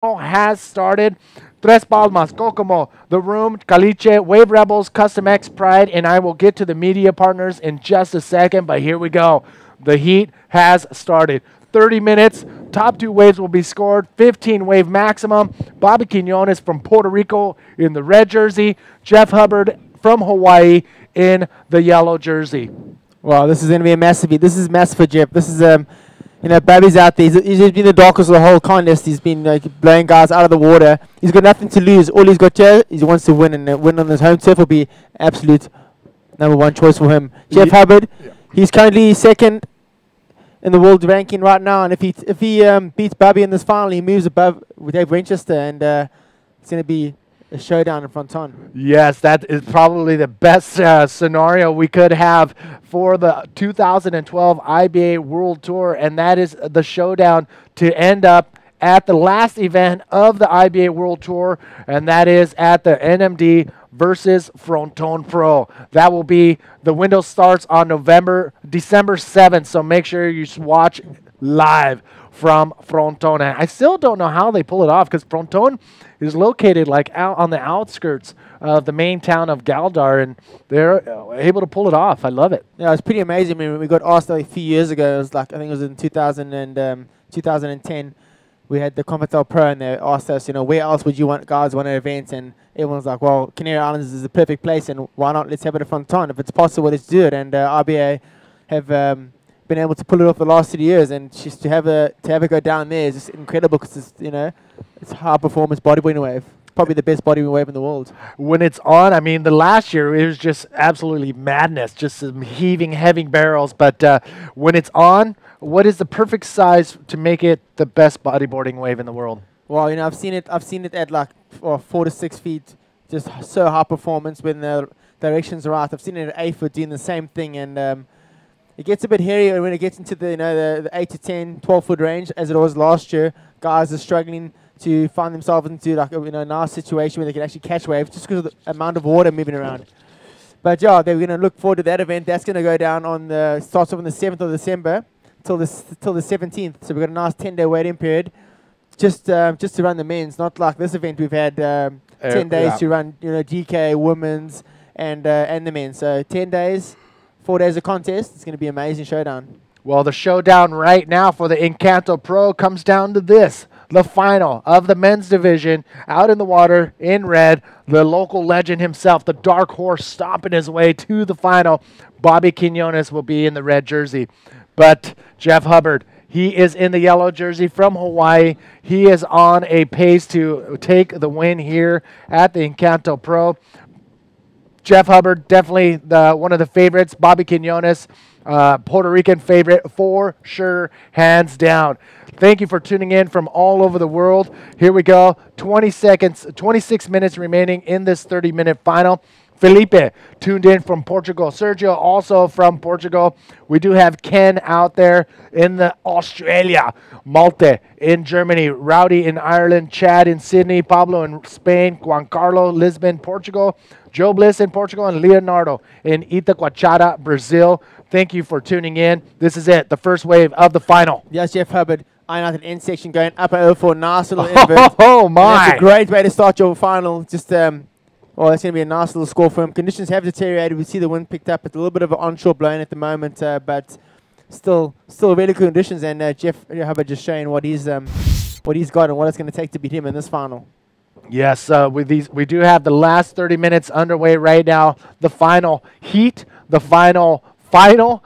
has started. Tres Palmas, Kokomo, The Room, Caliche, Wave Rebels, Custom X Pride, and I will get to the media partners in just a second, but here we go. The heat has started. 30 minutes, top two waves will be scored, 15 wave maximum. Bobby Quinones from Puerto Rico in the red jersey, Jeff Hubbard from Hawaii in the yellow jersey. Wow, this is going to be a massive heat. This is massive for Jeff. This is, Bobby's out there. He's been the darkest of the whole contest. He's been blowing guys out of the water. He's got nothing to lose. All he's got here is he wants to win, and win on his home turf will be absolute number one choice for him. Jeff Hubbard, he's currently second in the world ranking right now, and if he beats Bobby in this final, he moves above Dave Winchester, and it's going to be a showdown in Fronton. Yes, that is probably the best scenario we could have for the 2012 IBA World Tour, and that is the showdown to end up at the last event of the IBA World Tour, and that is at the NMD versus Fronton Pro. That will be, the window starts on December 7th, so make sure you watch live from Fronton. And I still don't know how they pull it off, because Fronton is located like out on the outskirts of the main town of Galdar, and they're able to pull it off. I love it. Yeah, it's pretty amazing. I mean, we got asked a few years ago. It was like, I think it was in 2010. We had the Convertel Pro, and they asked us, where else would you guys want an event? And everyone's like, well, Canary Islands is the perfect place, and why not? Let's have it at Fronton. If it's possible, let's do it. And RBA have been able to pull it off the last 3 years, and just to have it go down there is just incredible, because it's high performance bodybuilding wave, probably the best bodybuilding wave in the world. When it's on, I mean, the last year it was just absolutely madness, just some heaving barrels. But when it's on, what is the perfect size to make it the best bodyboarding wave in the world? Well, I've seen it at like 4 to 6 feet, just so high performance when the directions are right. I've seen it at 8 foot doing the same thing, and it gets a bit hairy when it gets into the 8 to 10, 12 foot range, as it was last year. Guys are struggling to find themselves into like a nice situation where they can actually catch waves, just because of the amount of water moving around. But yeah, they're going to look forward to that event. That's going to go down starts off on the 7th of December till the 17th. So we've got a nice 10-day waiting period, just to run the men's. Not like this event, we've had 10 days to run GK, women's, and the men's. So 10 days. 4 days of contest. It's going to be an amazing showdown. Well, the showdown right now for the Encanto Pro comes down to this. The final of the men's division, out in the water in red, the local legend himself, the dark horse stomping his way to the final. Bobby Quinones will be in the red jersey. But Jeff Hubbard, he is in the yellow jersey from Hawaii. He is on a pace to take the win here at the Encanto Pro. Jeff Hubbard, definitely one of the favorites. Bobby Quinones, Puerto Rican favorite for sure, hands down. Thank you for tuning in from all over the world. Here we go. 26 minutes remaining in this 30-minute final. Felipe tuned in from Portugal. Sergio also from Portugal. We do have Ken out there in Australia. Malte in Germany. Rowdy in Ireland. Chad in Sydney. Pablo in Spain. Juan Carlo, Lisbon, Portugal. Joe Bliss in Portugal, and Leonardo in Itacoatiara, Brazil. Thank you for tuning in. This is it, the first wave of the final. Yes, Jeff Hubbard. Iron Out end section going up and over for a nice little invert. Oh, my. That's a great way to start your final. Just, that's going to be a nice little score for him. Conditions have deteriorated. We see the wind picked up. It's a little bit of an onshore blowing at the moment, but still really good conditions. And Jeff Hubbard just showing what he's got and what it's going to take to beat him in this final. Yes, we do have the last 30 minutes underway right now. The final heat, the final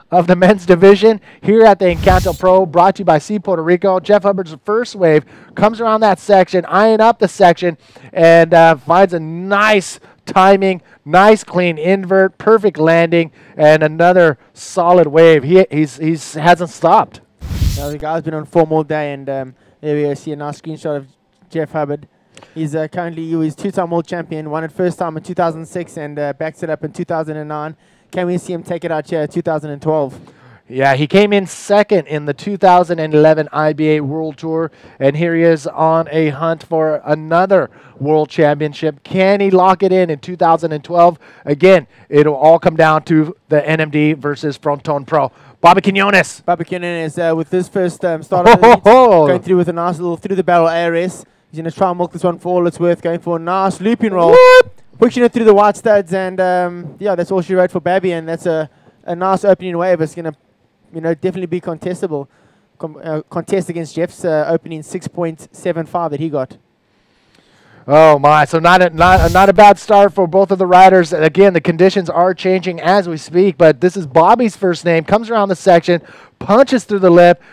of the men's division here at the Encanto Pro, brought to you by Sea Puerto Rico. Jeff Hubbard's first wave comes around that section, eyeing up the section, and finds a nice timing, nice clean invert, perfect landing, and another solid wave. He hasn't stopped. Now the guy's been on form all day, and there we go. See a nice screenshot of Jeff Hubbard. He's currently two-time world champion, won it first time in 2006 and backed it up in 2009. Can we see him take it out here in 2012? Yeah, he came in second in the 2011 IBA World Tour, and here he is on a hunt for another World Championship. Can he lock it in 2012? Again, it'll all come down to the NMD versus Fronton Pro. Bobby Quinones. Bobby Quinones with this first start of the heat, going through with a nice little through-the-barrel ARS. He's going to try and milk this one for all it's worth, going for a nice looping roll. What? Pushing it through the white studs, and yeah, that's all she wrote for Babby, and that's a nice opening wave. It's going to, definitely be contestable. Contest against Jeff's opening 6.75 that he got. Oh my! So not a bad start for both of the riders. Again, the conditions are changing as we speak. But this is Bobby's first name. Comes around the section, punches through the lip.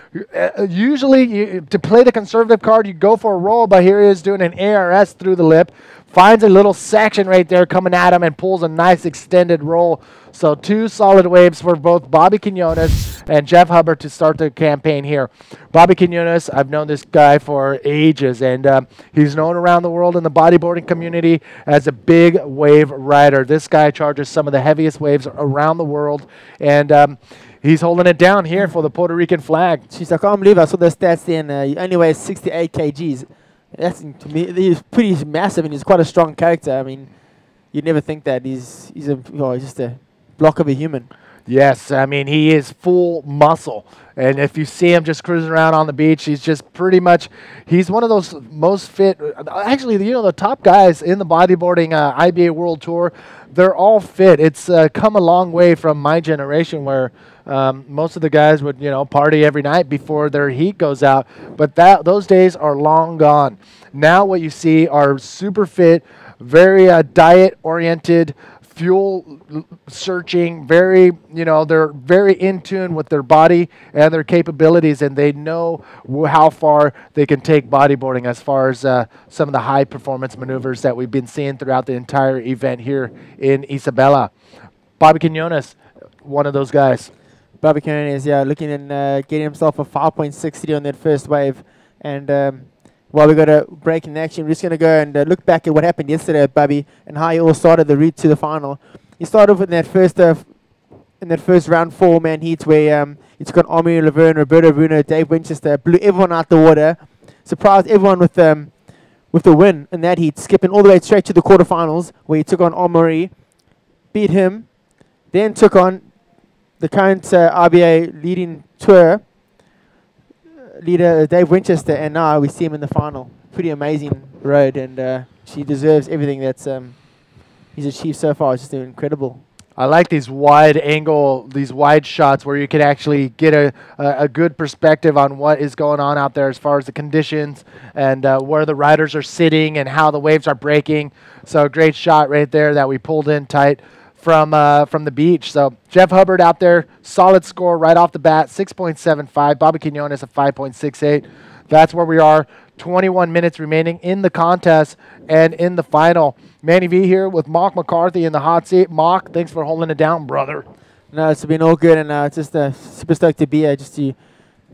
Usually, to play the conservative card, you go for a roll. But here he is doing an ARS through the lip. Finds a little section right there coming at him and pulls a nice extended roll. So 2 solid waves for both Bobby Quinones and Jeff Hubbard to start the campaign here. Bobby Quinones, I've known this guy for ages, and he's known around the world in the bodyboarding community as a big wave rider. This guy charges some of the heaviest waves around the world, and he's holding it down here for the Puerto Rican flag. Jeez, I can't believe I saw the stats then. He only weighs 68 kgs. That's, to me, he's pretty massive, and he's quite a strong character. I mean, you'd never think that. He's just a block of a human. Yes, I mean, he is full muscle. And if you see him just cruising around on the beach, he's just pretty much, he's one of those most fit. Actually, the top guys in the bodyboarding IBA World Tour, they're all fit. It's come a long way from my generation where most of the guys would, party every night before their heat goes out. But those days are long gone. Now what you see are super fit, very diet-oriented, fuel searching, they're very in tune with their body and their capabilities, and they know how far they can take bodyboarding as far as some of the high performance maneuvers that we've been seeing throughout the entire event here in Isabela. Bobby Quinones, one of those guys. Bobby Quinones, yeah, looking and getting himself a 5.63 on that first wave, and while we got a break in action, we're just going to go and look back at what happened yesterday at Bobby and how he all started the route to the final. He started off in that first round 4-man heat where he took on Omri Laverne, Roberto Bruno, Dave Winchester, blew everyone out the water, surprised everyone with the win in that heat, skipping all the way straight to the quarterfinals where he took on Omri, beat him, then took on the current RBA leading tour leader Dave Winchester, and now we see him in the final. Pretty amazing road, and she deserves everything that's he's achieved so far. It's just incredible. I like these wide angle, these wide shots where you can actually get a good perspective on what is going on out there as far as the conditions and where the riders are sitting and how the waves are breaking. So great shot right there that we pulled in tight from the beach. So Jeff Hubbard out there, solid score right off the bat, 6.75. Bobby Quinones at 5.68. That's where we are. 21 minutes remaining in the contest and in the final. Manny V here with Mock McCarthy in the hot seat. Mock, thanks for holding it down, brother. No, it's been all good, and it's just super stoked to be here just to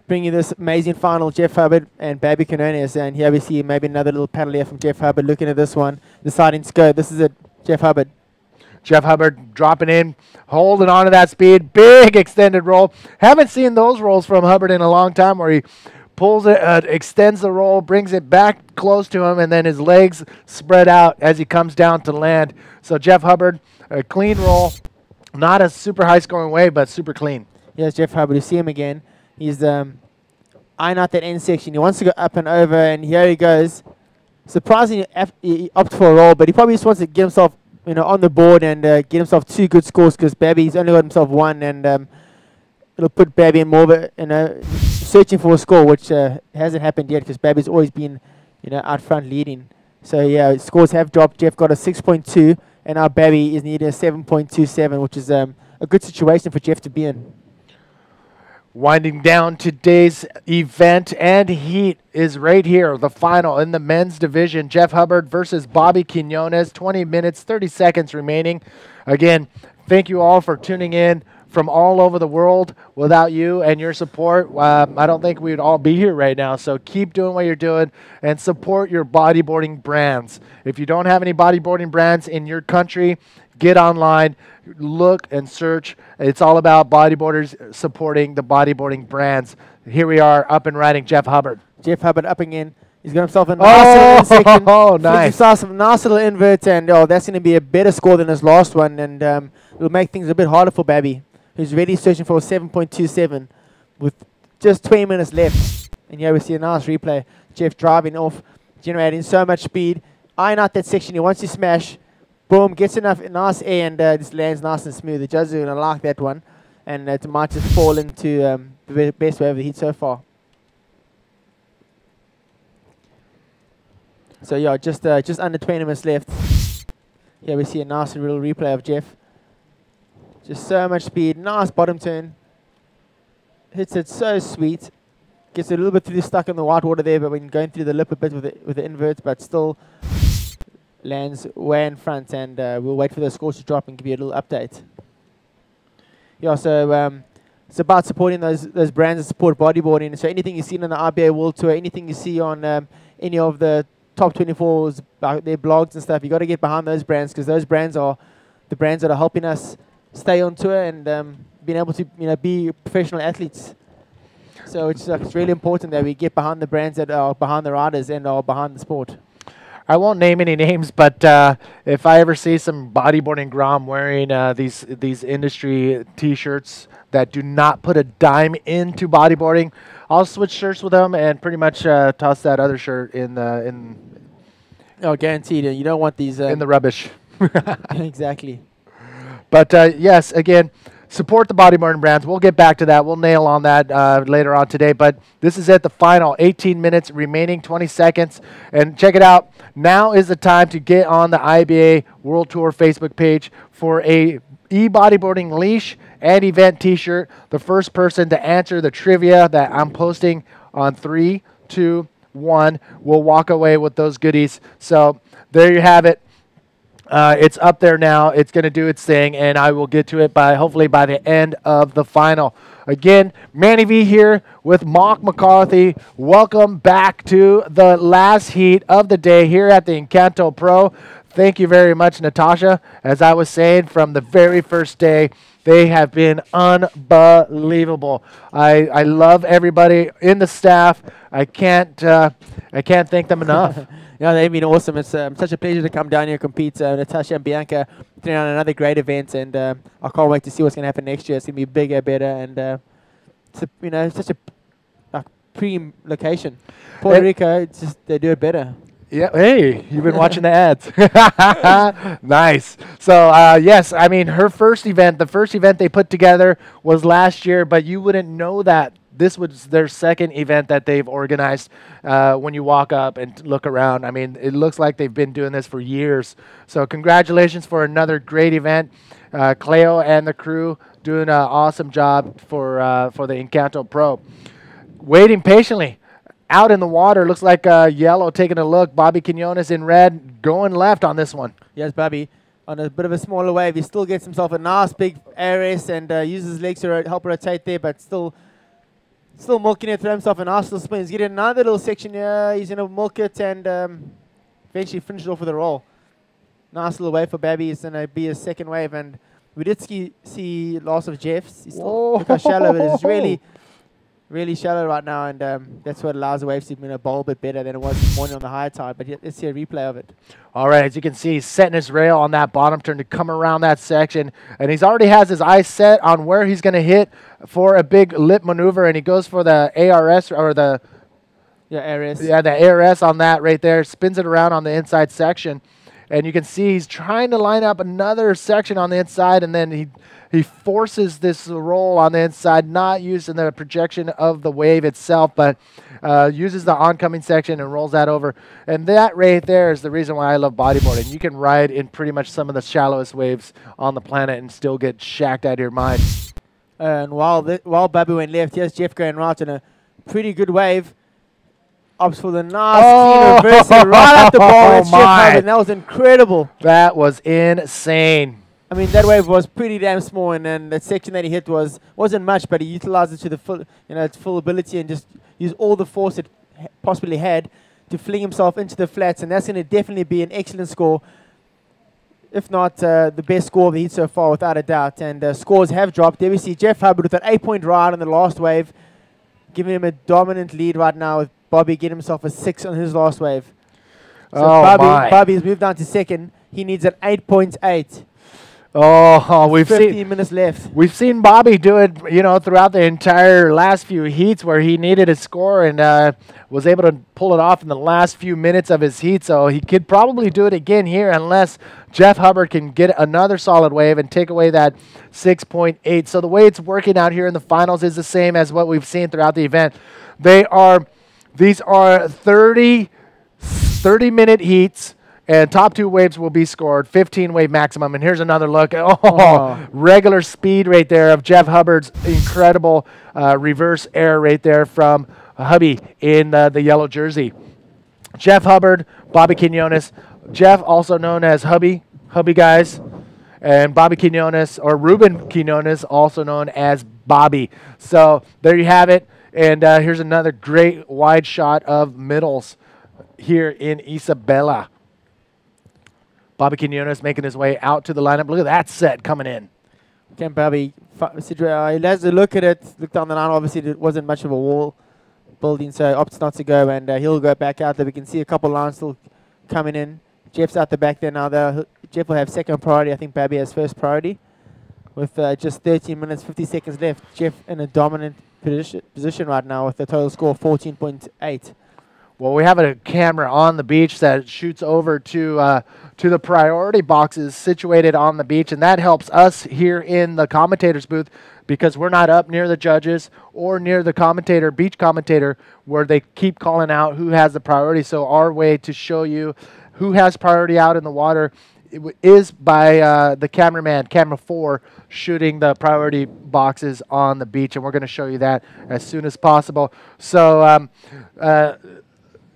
bring you this amazing final. Jeff Hubbard and Bobby Quinones, and here we see maybe another little paddle here from Jeff Hubbard looking at this one, deciding to go. This is it, Jeff Hubbard. Jeff Hubbard dropping in, holding on to that speed. Big extended roll. Haven't seen those rolls from Hubbard in a long time where he pulls it, extends the roll, brings it back close to him, and then his legs spread out as he comes down to land. So Jeff Hubbard, a clean roll. Not a super high-scoring way, but super clean. Yes, Jeff Hubbard. You see him again. He's eyeing out that end section. He wants to go up and over, and here he goes. Surprisingly, he opted for a roll, but he probably just wants to get himself on the board and get himself 2 good scores because Babby's only got himself 1, and it'll put Babby in more of a, searching for a score, which hasn't happened yet because Babby's always been, out front leading. So, yeah, scores have dropped. Jeff got a 6.2, and now Babby is needing a 7.27, which is a good situation for Jeff to be in. Winding down today's event and heat is right here, the final in the men's division. Jeff Hubbard versus Bobby Quinones, 20 minutes, 30 seconds remaining. Again, thank you all for tuning in from all over the world. Without you and your support, I don't think we'd all be here right now. So keep doing what you're doing and support your bodyboarding brands. If you don't have any bodyboarding brands in your country, get online, look and search. It's all about bodyboarders supporting the bodyboarding brands. Here we are, up and riding Jeff Hubbard. Jeff Hubbard up again. He's got himself a nice little section. Oh, nice. He saw some nice little inverts, and that's going to be a better score than his last one, and it'll make things a bit harder for Babby, who's really searching for a 7.27 with just 20 minutes left. And here we see a nice replay. Jeff driving off generating so much speed. Iron out that section. He wants to smash. Boom, gets enough nice air and just lands nice and smooth. The judges are going to like that one. And it might just fall into the best wave of the heat so far. So yeah, just under 20 minutes left. Here we see a nice little replay of Jeff. Just so much speed. Nice bottom turn. Hits it so sweet. Gets a little bit stuck in the white water there, but when going through the lip a bit with the invert, but still lands way in front. And we'll wait for the scores to drop and give you a little update. Yeah, so it's about supporting those brands that support bodyboarding. So anything you see on the RBA World Tour, anything you see on any of the top 24s, their blogs and stuff, you got to get behind those brands, because those brands are the brands that are helping us stay on tour and being able to be professional athletes. So it's really important that we get behind the brands that are behind the riders and are behind the sport. I won't name any names, but if I ever see some bodyboarding Grom wearing these industry T-shirts that do not put a dime into bodyboarding, I'll switch shirts with them and pretty much toss that other shirt in Oh, guaranteed. You don't want these in the rubbish. Exactly. But yes, again, support the bodyboarding brands. We'll get back to that. We'll nail on that later on today. But this is it, the final 18 minutes, remaining 20 seconds. And check it out. Now is the time to get on the IBA World Tour Facebook page for a e-bodyboarding leash and event T-shirt. The first person to answer the trivia that I'm posting on 3, 2, 1 will walk away with those goodies. So there you have it. It's up there now. It's going to do its thing, and I will get to it hopefully by the end of the final. Again, Manny V here with Mark McCarthy. Welcome back to the last heat of the day here at the Encanto Pro. Thank you very much, Natasha. As I was saying, from the very first day, they have been unbelievable. I love everybody in the staff. I can't thank them enough. Yeah, they've been awesome. It's such a pleasure to come down here and compete. Natasha and Bianca putting on another great event, and I can't wait to see what's going to happen next year. It's going to be bigger, better, and it's such a prime location. Puerto Rico, it's just they do it better. Yeah, hey, you've been watching the ads. Nice. So, yes, I mean, the first event they put together was last year, but you wouldn't know that. This was their second event that they've organized. When you walk up and look around, I mean, it looks like they've been doing this for years. So congratulations for another great event. Cleo and the crew doing an awesome job for the Encanto Pro. Waiting patiently. Out in the water, looks like yellow taking a look. Bobby Quinones in red going left on this one. Yes, Bobby. On a bit of a smaller wave, he still gets himself a nice big ARS and uses his legs to help rotate there, but still milking it, throw himself a nice little spin. He's getting another little section here. He's going to milk it and eventually finish it off with a roll. Nice little wave for Babby. It's going to be a second wave. And we did see loss of Jeff's. Look how shallow it is. It's really, really shallow right now. And that's what allows the waves to bowl a bit better than it was this morning on the high tide. But let's see a replay of it. All right, as you can see, he's setting his rail on that bottom turn to come around that section. And he's already has his eyes set on where he's going to hit for a big lip maneuver. And he goes for the ARS or the... Yeah, ARS. Yeah, the ARS on that right there. Spins it around on the inside section. And you can see he's trying to line up another section on the inside. And then he forces this roll on the inside, not using the projection of the wave itself, but uses the oncoming section and rolls that over. And that right there is the reason why I love bodyboarding. You can ride in pretty much some of the shallowest waves on the planet and still get shacked out of your mind. And while Babu went left, here's Jeff going right in a pretty good wave. Opts for the nice clean reversal right at the ball. That's Jeff Hubbard. That was incredible. That was insane. I mean, that wave was pretty damn small, and then that section that he hit wasn't much, but he utilized it to the full, its full ability and just used all the force it possibly had to fling himself into the flats, and that's going to definitely be an excellent score, if not the best score of the heat so far, without a doubt. And scores have dropped. There we see Jeff Hubbard with an 8-point ride on the last wave, giving him a dominant lead right now with Bobby getting himself a 6 on his last wave. So Bobby has moved down to second. He needs an 8.8. Oh, 15 minutes left. we've seen Bobby do it, throughout the entire last few heats where he needed a score and was able to pull it off in the last few minutes of his heat. So he could probably do it again here unless Jeff Hubbard can get another solid wave and take away that 6.8. So the way it's working out here in the finals is the same as what we've seen throughout the event. These are 30-minute heats. And top 2 waves will be scored, 15 wave maximum. And here's another look. Regular speed right there of Jeff Hubbard's incredible reverse air right there from Hubby in the yellow jersey. Jeff Hubbard, Bobby Quinones. Jeff, also known as Hubby guys. And Bobby Quinones, or Ruben Quinones, also known as Bobby. So there you have it. And here's another great wide shot of middles here in Isabela. Bobby Quinones making his way out to the lineup. Look at that set coming in. Again, Bobby, he has a look at it, look down the line. Obviously, it wasn't much of a wall building, so opts not to go, and he'll go back out there. We can see a couple lines still coming in. Jeff's out the back there now. Jeff will have second priority. I think Bobby has first priority. With just 13 minutes, 50 seconds left. Jeff in a dominant position right now with a total score of 14.8. Well, we have a camera on the beach that shoots over to the priority boxes situated on the beach, and that helps us here in the commentator's booth because we're not up near the judges or near the beach commentator, where they keep calling out who has the priority. So our way to show you who has priority out in the water is by the cameraman, camera 4, shooting the priority boxes on the beach, and we're going to show you that as soon as possible. So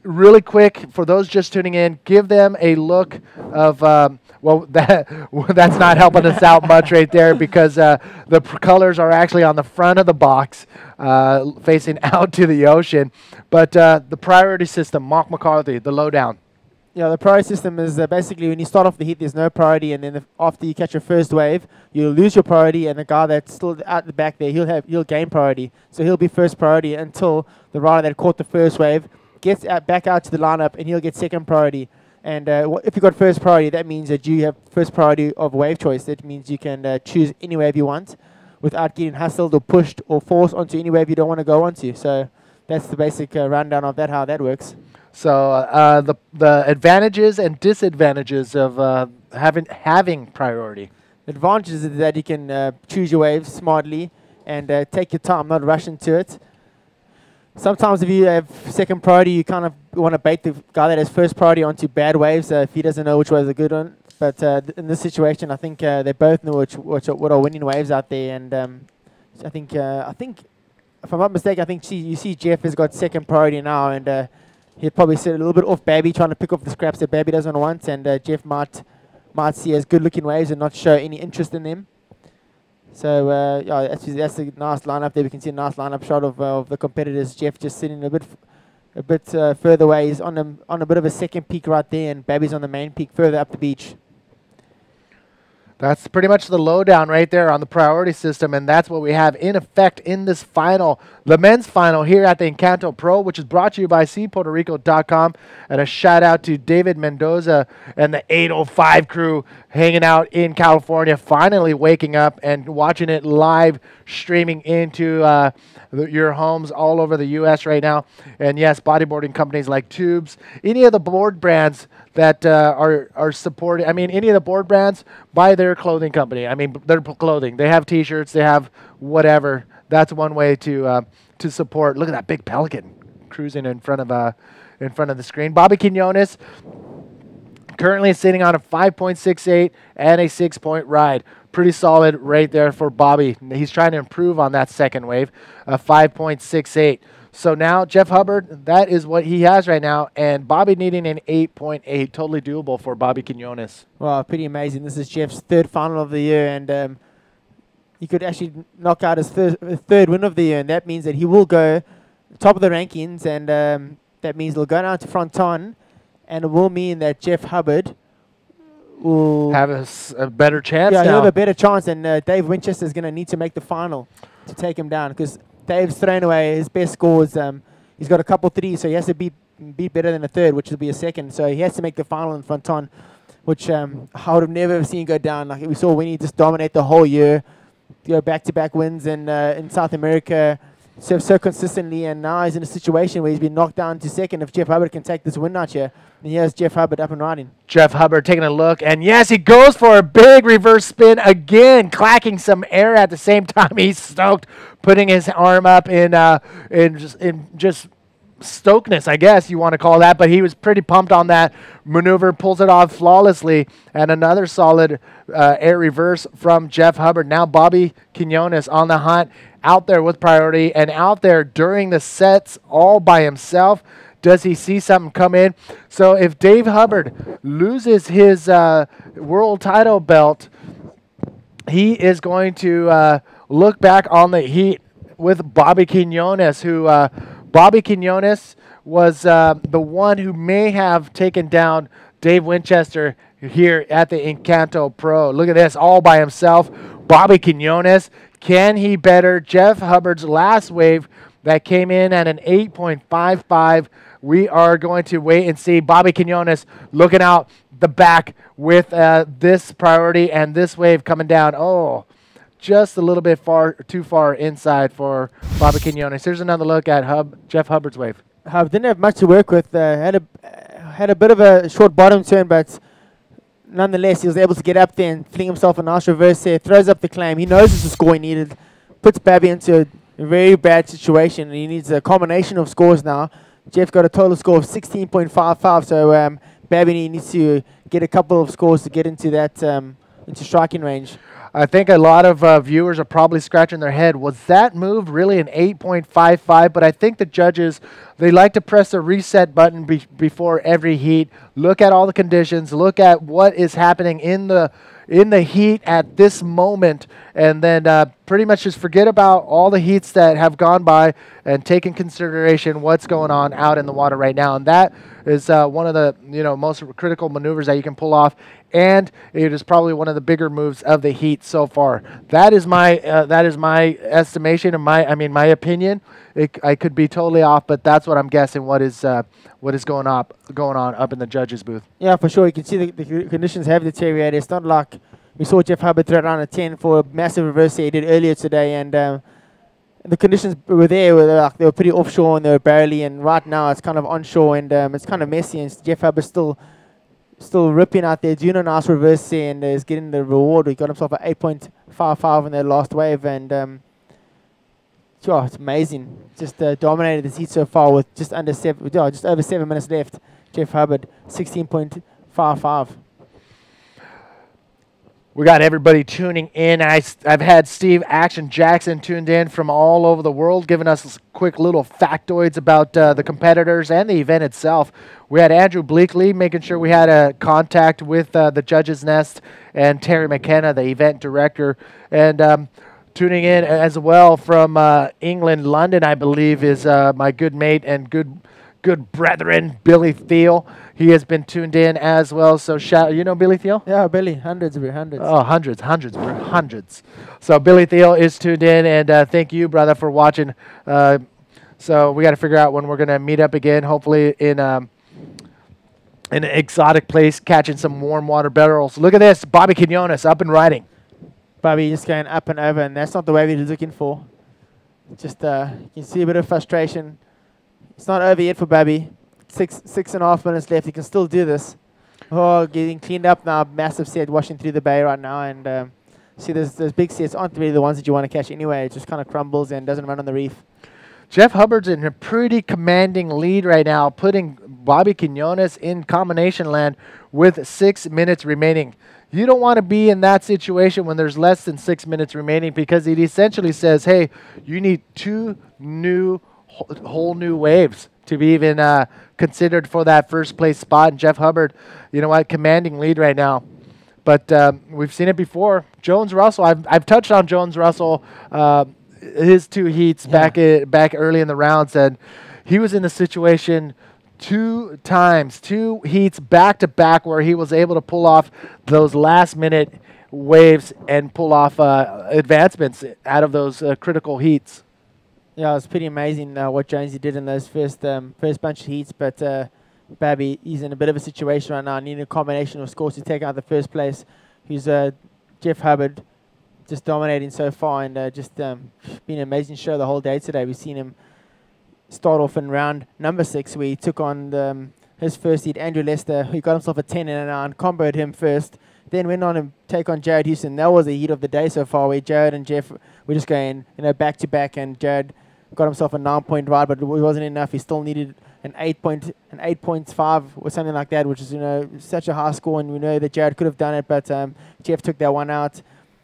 really quick, for those just tuning in, give them a look of, that's not helping us out much right there because the colors are actually on the front of the box facing out to the ocean. But the priority system, Mark McCarthy, the lowdown. Yeah, the priority system is basically when you start off the heat, there's no priority, and then after you catch your first wave, you'll lose your priority, and the guy that's still out the back there, he'll gain priority. So he'll be first priority until the rider that caught the first wave gets back out to the lineup, and he'll get second priority. And if you got first priority, that means that you have first priority of wave choice. That means you can choose any wave you want without getting hustled or pushed or forced onto any wave you don't want to go onto. So that's the basic rundown of that, how that works. So the advantages and disadvantages of having priority. Advantages is that you can choose your waves smartly and take your time, not rush into it. Sometimes if you have second priority, you kind of want to bait the guy that has first priority onto bad waves if he doesn't know which way is a good one. But in this situation, I think they both know what are winning waves out there. And I think, if I'm not mistaken, I think you see Jeff has got second priority now, and he'll probably sit a little bit off Babby, trying to pick off the scraps that Babby doesn't want, and Jeff might see as good-looking waves and not show any interest in them. So yeah, that's a nice lineup there. We can see a nice lineup shot of the competitors. Jeff just sitting a bit further away. He's on a bit of a second peak right there, and Babby's on the main peak further up the beach. That's pretty much the lowdown right there on the priority system, and that's what we have in effect in this final, the men's final here at the Encanto Pro, which is brought to you by SeaPuertoRico.com, and a shout out to David Mendoza and the 805 crew hanging out in California, finally waking up and watching it live streaming into your homes all over the U.S. right now. And yes, bodyboarding companies like Tubes, any of the board brands that are supporting. I mean, any of the board brands, buy their clothing company. I mean, their clothing. They have T-shirts. They have whatever. That's one way to support. Look at that big pelican cruising in front of the screen. Bobby Quinones currently sitting on a 5.68 and a 6-point ride. Pretty solid right there for Bobby. He's trying to improve on that second wave, a 5.68. So now Jeff Hubbard, that is what he has right now, and Bobby needing an 8.8, totally doable for Bobby Quinones. Wow, pretty amazing. This is Jeff's third final of the year, and he could actually knock out his third win of the year, and that means that he will go top of the rankings, and that means he'll go down to Fronton, and it will mean that Jeff Hubbard will have a better chance. Yeah, now. He'll have a better chance, and Dave Winchester is going to need to make the final to take him down, because Dave's thrown away his best scores. He's got a couple threes, so he has to beat better than a third, which will be a second. So he has to make the final in Fronton. which I would have never seen go down. Like we saw Winnie just dominate the whole year, go back-to-back wins in South America so consistently, and now he's in a situation where he's been knocked down to second. If Jeff Hubbard can take this win out here, and here's Jeff Hubbard up and riding. Jeff Hubbard taking a look, and yes, he goes for a big reverse spin again, clacking some air at the same time. He's stoked, putting his arm up in just stokeness, I guess you want to call that, but he was pretty pumped on that maneuver, pulls it off flawlessly, and another solid air reverse from Jeff Hubbard. Now Bobby Quinones on the hunt, out there with priority, and out there during the sets all by himself. Does he see something come in? So if Dave Hubbard loses his world title belt, he is going to look back on the heat with Bobby Quinones, who Bobby Quinones was the one who may have taken down Dave Winchester here at the Encanto Pro. Look at this, all by himself. Bobby Quinones, can he better Jeff Hubbard's last wave that came in at an 8.55? We are going to wait and see. Bobby Quinones looking out the back with this priority and this wave coming down. Oh, just a little bit too far inside for Bobby Quinones. Here's another look at Jeff Hubbard's wave. Didn't have much to work with. Had a bit of a short bottom turn, but nonetheless, he was able to get up there and fling himself a nice reverse there. Throws up the claim. He knows it's the score he needed. Puts Babby into a very bad situation. And he needs a combination of scores now. Jeff got a total score of 16.55, so Babby needs to get a couple of scores to get into that into striking range. I think a lot of viewers are probably scratching their head. Was that move really an 8.55? But I think the judges, they like to press the reset button before every heat. Look at all the conditions. Look at what is happening in the heat at this moment. And then pretty much just forget about all the heats that have gone by and take in consideration what's going on out in the water right now. And that is one of the most critical maneuvers that you can pull off. And it is probably one of the bigger moves of the heat so far. That is my estimation and my opinion. I could be totally off, but that's what I'm guessing. What is going on up in the judges' booth? Yeah, for sure. You can see the conditions have deteriorated. It's not like we saw Jeff Hubbard throw down a 10 for a massive reverse he did earlier today, and the conditions were there. They were pretty offshore and they were barely, and right now it's kind of onshore and it's kind of messy. And Jeff Hubbard still ripping out there, doing a nice reverse there, and is getting the reward. He got himself an 8.55 in their last wave, and sure, it's amazing. Just dominated the heat so far with just over 7 minutes left. Jeff Hubbard, 16.55. We got everybody tuning in. I've had Steve Action Jackson tuned in from all over the world, giving us quick little factoids about the competitors and the event itself. We had Andrew Bleakley making sure we had a contact with the Judges Nest, and Terry McKenna, the event director. And tuning in as well from England, London, I believe, is my good mate and good brethren, Billy Thiel. He has been tuned in as well. So Billy Thiel? Yeah, Billy. Hundreds. Oh, hundreds. So Billy Thiel is tuned in, and thank you, brother, for watching. So we got to figure out when we're going to meet up again, hopefully in an exotic place, catching some warm water barrels. Look at this, Bobby Quinones up and riding. Bobby just going up and over, and that's not the wave he was looking for. Just you can see a bit of frustration. It's not over yet for Bobby. 6.5 minutes left. He can still do this. Oh, getting cleaned up now. Massive set washing through the bay right now. And see, those big sets aren't really the ones that you want to catch anyway. It just kind of crumbles and doesn't run on the reef. Jeff Hubbard's in a pretty commanding lead right now, putting Bobby Quinones in combination land with 6 minutes remaining. You don't want to be in that situation when there's less than 6 minutes remaining, because it essentially says, hey, you need two whole new waves to be even considered for that first place spot. And Jeff Hubbard, commanding lead right now. But we've seen it before. Jones Russell, I've touched on Jones Russell, his two heats back early in the rounds, and he was in a situation 2 times, 2 heats back to back, where he was able to pull off those last minute waves and pull off advancements out of those critical heats. Yeah, it was pretty amazing what Jonesy did in those first bunch of heats, but Babby, he's in a bit of a situation right now, needing a combination of scores to take out the first place. Who's Jeff Hubbard, just dominating so far, and just been an amazing show the whole day today. We've seen him start off in round number 6, where he took on his first seed, Andrew Lester. He got himself a 10 and 9, comboed him first, then went on and take on Jared Houston. That was the heat of the day so far, where Jared and Jeff were just going, back to back, and Jared got himself a 9-point ride, but it wasn't enough. He still needed an 8.5 or something like that, which is such a high score, and we know that Jared could have done it, but Jeff took that one out.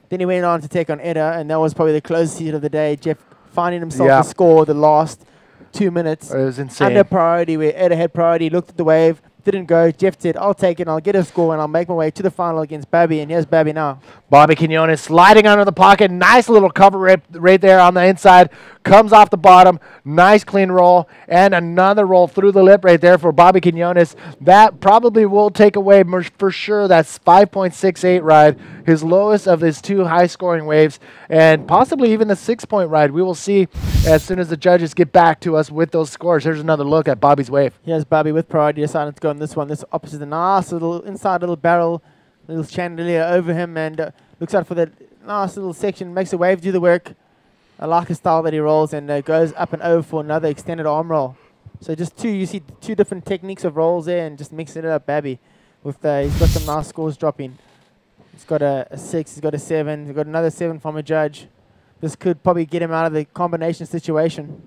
Then he went on to take on Edda, and that was probably the closest heat of the day. Jeff finding himself a score the last 2 minutes. It was insane. Under priority, where Edda had priority, looked at the wave, didn't go. Jeff said, I'll take it, I'll get a score, and I'll make my way to the final against Babby, and here's Babby now. Bobby Quinones sliding under the pocket. Nice little cover right there on the inside. Comes off the bottom. Nice clean roll. And another roll through the lip right there for Bobby Quinones. That probably will take away for sure that 5.68 ride. His lowest of his 2 high-scoring waves. And possibly even the 6-point ride. We will see as soon as the judges get back to us with those scores. Here's another look at Bobby's wave. Here's Bobby with priority. Decided to go on this one. This opposite the nice little inside little barrel. Little chandelier over him, and looks out for that nice little section, makes the wave do the work. I like his style that he rolls, and goes up and over for another extended arm roll. So just you see 2 different techniques of rolls there, and just mixing it up. Babby, with he's got some nice scores dropping. He's got a 6, he's got a 7, he's got another 7 from a judge. This could probably get him out of the combination situation.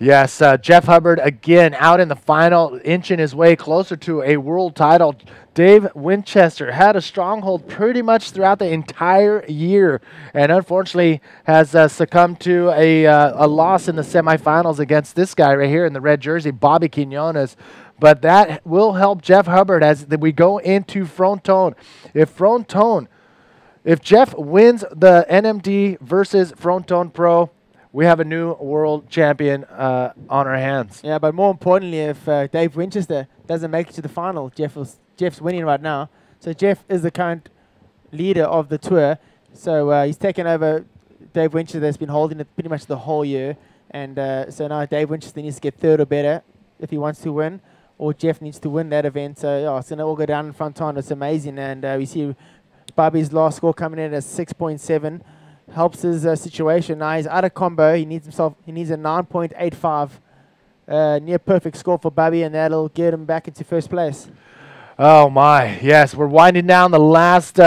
Yes, Jeff Hubbard again out in the final, inching his way closer to a world title. Dave Winchester had a stronghold pretty much throughout the entire year, and unfortunately has succumbed to a loss in the semifinals against this guy right here in the red jersey, Bobby Quinones. But that will help Jeff Hubbard as we go into Frontone. If Jeff wins the NMD versus Frontone Pro, we have a new world champion on our hands. Yeah, but more importantly, if Dave Winchester doesn't make it to the final, Jeff's winning right now. So Jeff is the current leader of the tour. So he's taken over Dave Winchester that's been holding it pretty much the whole year. And so now Dave Winchester needs to get 3rd or better if he wants to win, or Jeff needs to win that event. So yeah, it's going to all go down in front on. It's amazing. And we see Bobby's last score coming in at 6.7. Helps his situation. Now he's out of combo. He needs a 9.85, near perfect score for Bobby, and that'll get him back into first place. Oh my, yes, we're winding down the last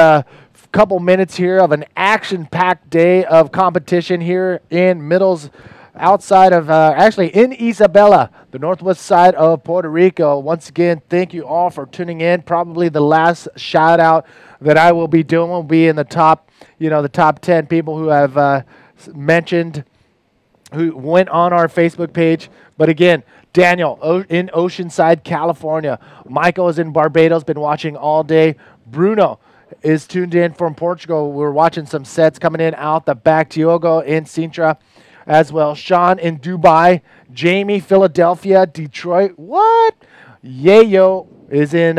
couple minutes here of an action-packed day of competition here in Middles, outside of actually in Isabela, the northwest side of Puerto Rico. Once again, thank you all for tuning in. Probably the last shout out that I will be doing will be in the top, the top 10 people who have mentioned, who went on our Facebook page. But again, Daniel in Oceanside, California. Michael is in Barbados, been watching all day. Bruno is tuned in from Portugal. We're watching some sets coming in out the back. Diogo in Sintra as well. Sean in Dubai. Jamie, Philadelphia. Detroit. What? Yayo is in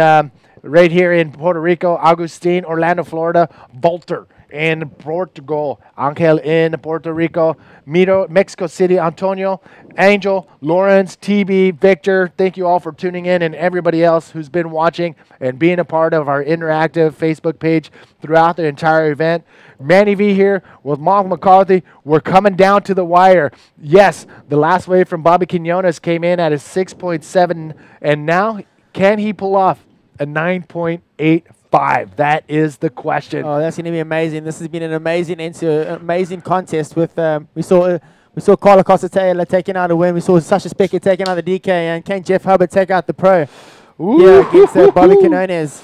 right here in Puerto Rico. Agustin, Orlando, Florida. Volter in Portugal. Angel in Puerto Rico. Miro, Mexico City. Antonio, Angel, Lawrence, TB, Victor. Thank you all for tuning in, and everybody else who's been watching and being a part of our interactive Facebook page throughout the entire event. Manny V here with Mark McCarthy. We're coming down to the wire. Yes, the last wave from Bobby Quinones came in at a 6.7, and now can he pull off a 9.85? That is the question. Oh, that's going to be amazing. This has been an amazing contest. With we saw Carla Costa Taylor taking out a win. We saw Sasha Specker taking out the DK, and can Jeff Hubbard take out the pro? Yeah, against Bobby Quinones.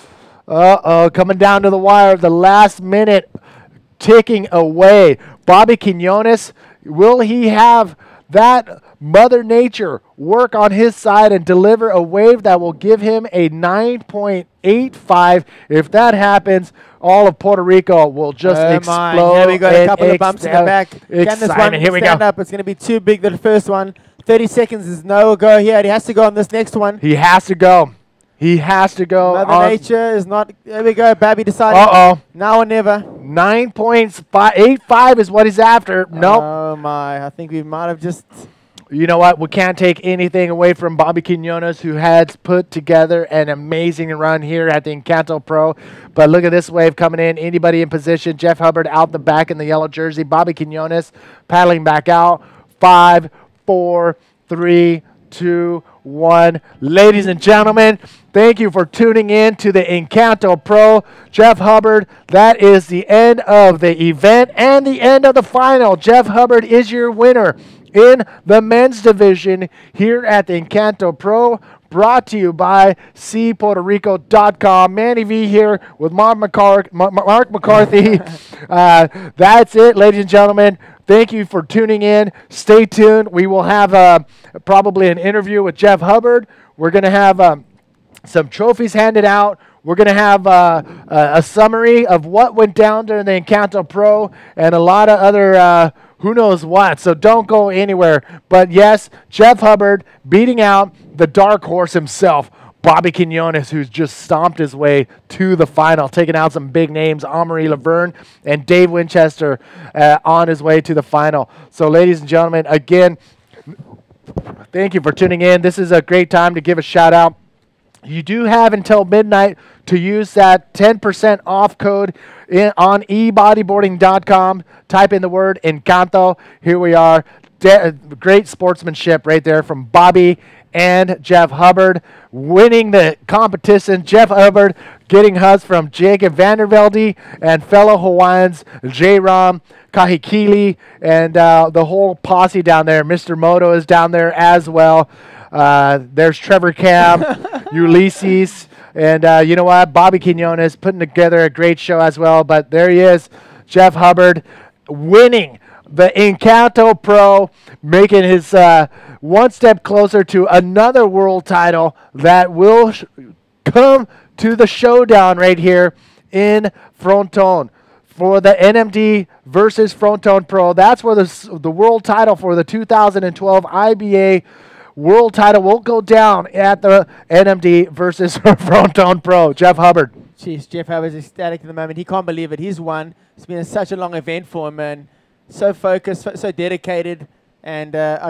Coming down to the wire, the last minute ticking away. Bobby Quinones, will he have that Mother Nature work on his side and deliver a wave that will give him a 9.85? If that happens, all of Puerto Rico will just explode. Here we got a couple of bumps in the back. Can this one here we stand up? It's going to be too big than the first one. 30 seconds is no go here. He has to go on this next one. He has to go. He has to go. Mother Nature is not. There we go. Babby decided. Now or never. 9.85 is what he's after. Nope. Oh my! I think we might have just. you know what? We can't take anything away from Bobby Quinones, who has put together an amazing run here at the Encanto Pro. But look at this wave coming in. Anybody in position. Jeff Hubbard out the back in the yellow jersey. Bobby Quinones paddling back out. 5, 4, 3, 2, 1. Ladies and gentlemen, thank you for tuning in to the Encanto Pro. Jeff Hubbard, that is the end of the event and the end of the final. Jeff Hubbard is your winner in the men's division here at the Encanto Pro, brought to you by cpuertorico.com. Manny V here with Mark McCarthy. That's it, ladies and gentlemen. Thank you for tuning in. Stay tuned. We will have probably an interview with Jeff Hubbard. We're going to have some trophies handed out. We're going to have a summary of what went down during the Encanto Pro and a lot of other who knows what. So don't go anywhere. But yes, Jeff Hubbard beating out the dark horse himself, Bobby Quinones, who's just stomped his way to the final, taking out some big names, Amory Laverne and Dave Winchester on his way to the final. So ladies and gentlemen, again, thank you for tuning in. This is a great time to give a shout out. You do have until midnight to use that 10% off code on ebodyboarding.com. Type in the word Encanto. Here we are. Great sportsmanship right there from Bobby and Jeff Hubbard winning the competition. Jeff Hubbard getting hugs from Jacob Vandervelde and fellow Hawaiians J-Ram, Kahikili, and the whole posse down there. Mr. Moto is down there as well. There's Trevor Cam, Ulysses, and you know what? Bobby Quinones putting together a great show as well. But there he is, Jeff Hubbard winning the Encanto Pro, making his one step closer to another world title that will come to the showdown right here in Fronton for the NMD versus Fronton Pro. That's where the world title for the 2012 IBA world title will go down at the NMD versus Fronton Pro. Jeff Hubbard. Jeez, Jeff Hubbard's ecstatic at the moment. He can't believe it. He's won. It's been such a long event for him, and so focused, so dedicated, and